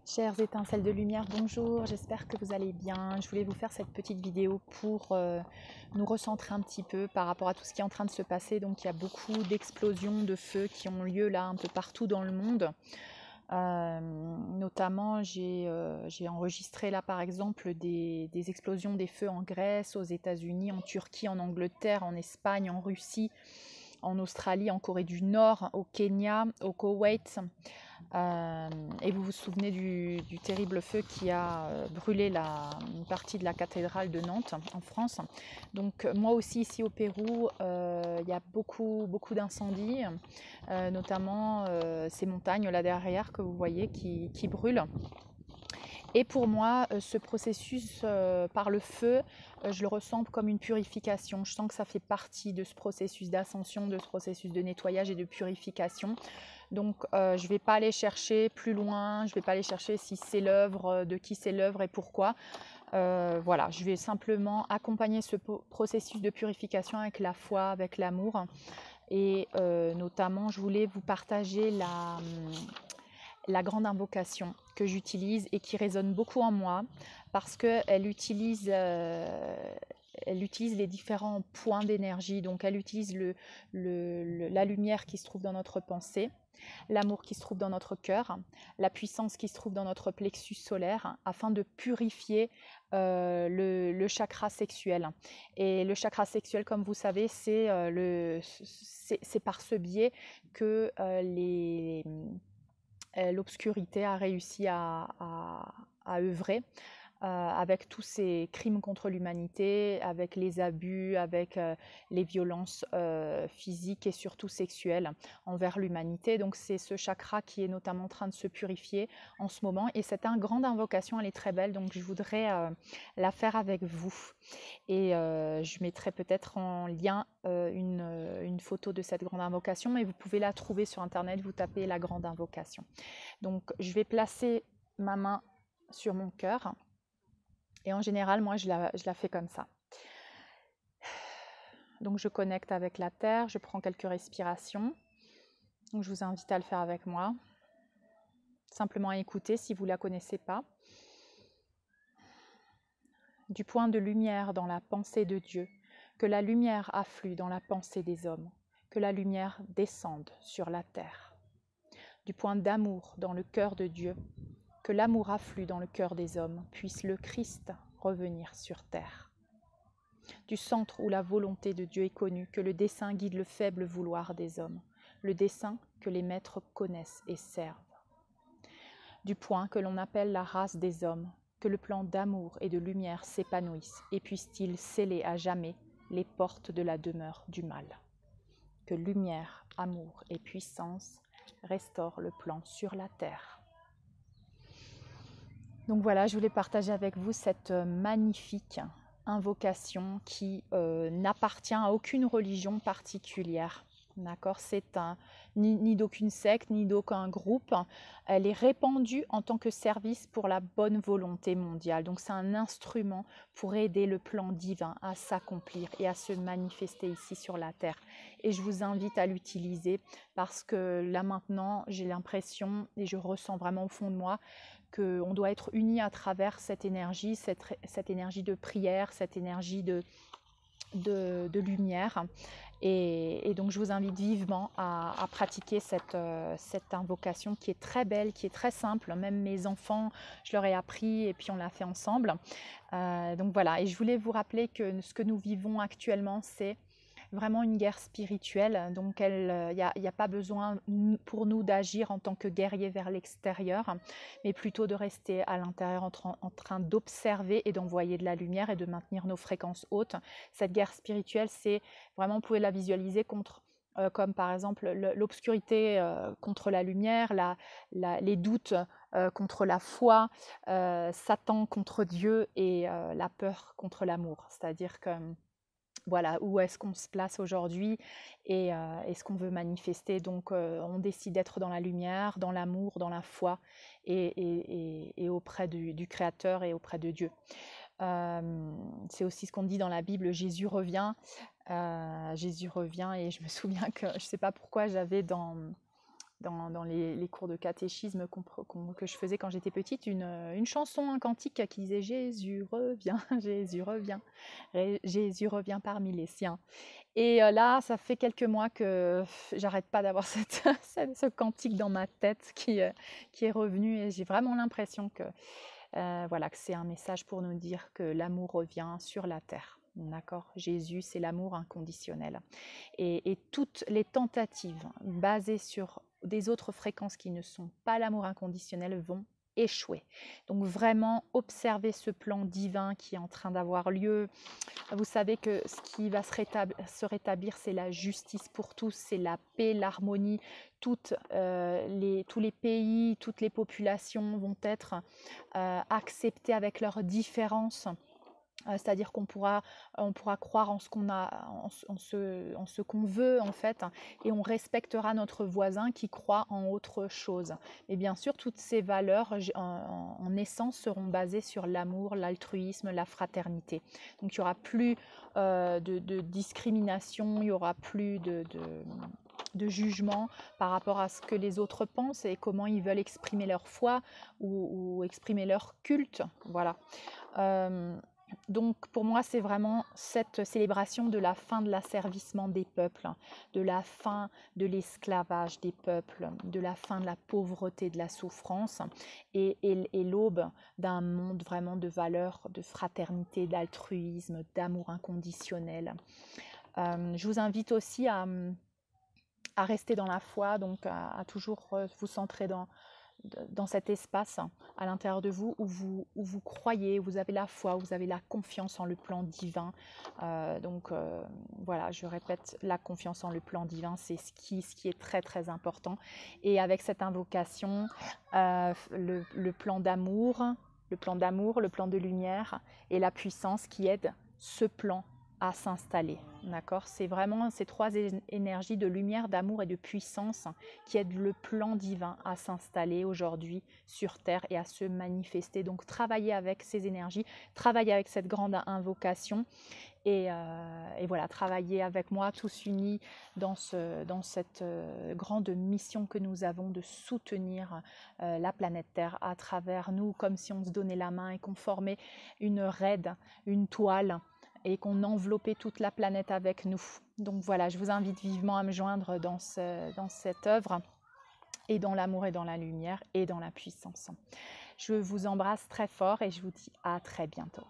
Chères étincelles de lumière, bonjour, j'espère que vous allez bien. Je voulais vous faire cette petite vidéo pour nous recentrer un petit peu par rapport à tout ce qui est en train de se passer. Donc il y a beaucoup d'explosions de feux qui ont lieu là un peu partout dans le monde. Notamment j'ai enregistré là par exemple des explosions des feux en Grèce, aux États-Unis, en Turquie, en Angleterre, en Espagne, en Russie, en Australie, en Corée du Nord, au Kenya, au Koweït. Et vous vous souvenez du terrible feu qui a brûlé une partie de la cathédrale de Nantes en France. Donc moi aussi ici au Pérou, il y a beaucoup d'incendies, notamment ces montagnes là derrière que vous voyez qui brûlent. Et pour moi, ce processus par le feu, je le ressens comme une purification. Je sens que ça fait partie de ce processus d'ascension, de ce processus de nettoyage et de purification. Donc je ne vais pas aller chercher plus loin, je ne vais pas aller chercher si c'est l'œuvre, de qui c'est l'œuvre et pourquoi. Voilà, je vais simplement accompagner ce processus de purification avec la foi, avec l'amour. Et notamment, je voulais vous partager la grande invocation que j'utilise et qui résonne beaucoup en moi parce qu'elle utilise les différents points d'énergie. Donc elle utilise la lumière qui se trouve dans notre pensée, l'amour qui se trouve dans notre cœur, la puissance qui se trouve dans notre plexus solaire, afin de purifier le chakra sexuel. Et le chakra sexuel, comme vous savez, c'est par ce biais que l'obscurité a réussi à œuvrer. Avec tous ces crimes contre l'humanité, avec les abus, avec les violences physiques et surtout sexuelles envers l'humanité. Donc c'est ce chakra qui est notamment en train de se purifier en ce moment. Et c'est une grande invocation, elle est très belle, donc je voudrais la faire avec vous. Et je mettrai peut-être en lien une photo de cette grande invocation, mais vous pouvez la trouver sur internet, vous tapez la grande invocation. Donc je vais placer ma main sur mon cœur. Et en général, moi, je la fais comme ça. Donc, je connecte avec la terre, je prends quelques respirations. Donc, je vous invite à le faire avec moi. Simplement à écouter si vous ne la connaissez pas. Du point de lumière dans la pensée de Dieu, que la lumière afflue dans la pensée des hommes, que la lumière descende sur la terre. Du point d'amour dans le cœur de Dieu, que l'amour afflue dans le cœur des hommes, puisse le Christ revenir sur terre. Du centre où la volonté de Dieu est connue, que le dessein guide le faible vouloir des hommes, le dessein que les maîtres connaissent et servent. Du point que l'on appelle la race des hommes, que le plan d'amour et de lumière s'épanouisse et puisse-t-il sceller à jamais les portes de la demeure du mal. Que lumière, amour et puissance restaurent le plan sur la terre. Donc voilà, je voulais partager avec vous cette magnifique invocation qui n'appartient à aucune religion particulière. D'accord, c'est ni d'aucune secte, ni d'aucun groupe. Elle est répandue en tant que service pour la bonne volonté mondiale. Donc c'est un instrument pour aider le plan divin à s'accomplir et à se manifester ici sur la terre. Et je vous invite à l'utiliser parce que là maintenant, j'ai l'impression et je ressens vraiment au fond de moi qu'on doit être unis à travers cette énergie de prière, cette énergie de lumière. Et donc je vous invite vivement à pratiquer cette invocation qui est très belle, qui est très simple. Même mes enfants, je leur ai appris et puis on l'a fait ensemble. Donc voilà, et je voulais vous rappeler que ce que nous vivons actuellement, c'est vraiment une guerre spirituelle. Donc il n'y a pas besoin pour nous d'agir en tant que guerriers vers l'extérieur, mais plutôt de rester à l'intérieur en train d'observer et d'envoyer de la lumière et de maintenir nos fréquences hautes. Cette guerre spirituelle, c'est vraiment, vous pouvez la visualiser comme par exemple l'obscurité contre la lumière, les doutes contre la foi, Satan contre Dieu et la peur contre l'amour. C'est-à-dire que voilà, où est-ce qu'on se place aujourd'hui et ce qu'on veut manifester. Donc on décide d'être dans la lumière, dans l'amour, dans la foi et auprès du Créateur et auprès de Dieu. C'est aussi ce qu'on dit dans la Bible, Jésus revient et je me souviens que, je ne sais pas pourquoi, j'avais dans dans les cours de catéchisme que je faisais quand j'étais petite, une chanson, un cantique qui disait Jésus revient, Jésus revient, Jésus revient parmi les siens. Et là, ça fait quelques mois que j'arrête pas d'avoir ce cantique dans ma tête qui est revenu, et j'ai vraiment l'impression que, voilà, que c'est un message pour nous dire que l'amour revient sur la terre. D'accord? Jésus, c'est l'amour inconditionnel. Et toutes les tentatives basées sur des autres fréquences qui ne sont pas l'amour inconditionnel vont échouer. Donc vraiment observer ce plan divin qui est en train d'avoir lieu. Vous savez que ce qui va se rétablir, c'est la justice pour tous, c'est la paix, l'harmonie. Tous les pays, toutes les populations vont être acceptés avec leurs différences. C'est-à-dire qu'on pourra croire en ce qu'on a, en ce qu'on veut en fait, et on respectera notre voisin qui croit en autre chose. Et bien sûr, toutes ces valeurs en essence seront basées sur l'amour, l'altruisme, la fraternité. Donc il n'y aura plus de discrimination, il n'y aura plus de jugement par rapport à ce que les autres pensent et comment ils veulent exprimer leur foi ou exprimer leur culte. Voilà. Donc pour moi, c'est vraiment cette célébration de la fin de l'asservissement des peuples, de la fin de l'esclavage des peuples, de la fin de la pauvreté, de la souffrance, et l'aube d'un monde vraiment de valeurs, de fraternité, d'altruisme, d'amour inconditionnel. Je vous invite aussi à rester dans la foi, donc à toujours vous centrer dans cet espace à l'intérieur de vous où vous croyez, vous avez la foi, vous avez la confiance en le plan divin. Voilà, je répète, la confiance en le plan divin, c'est ce qui est très très important. Et avec cette invocation, le plan d'amour, le plan de lumière et la puissance qui aident ce plan à s'installer. D'accord? C'est vraiment ces trois énergies de lumière, d'amour et de puissance qui aident le plan divin à s'installer aujourd'hui sur Terre et à se manifester. Donc travailler avec ces énergies, travailler avec cette grande invocation et voilà, travailler avec moi tous unis dans cette grande mission que nous avons de soutenir la planète Terre à travers nous, comme si on se donnait la main et qu'on formait une raide, une toile, et qu'on enveloppait toute la planète avec nous. Donc voilà, je vous invite vivement à me joindre dans cette œuvre, et dans l'amour et dans la lumière et dans la puissance. Je vous embrasse très fort et je vous dis à très bientôt.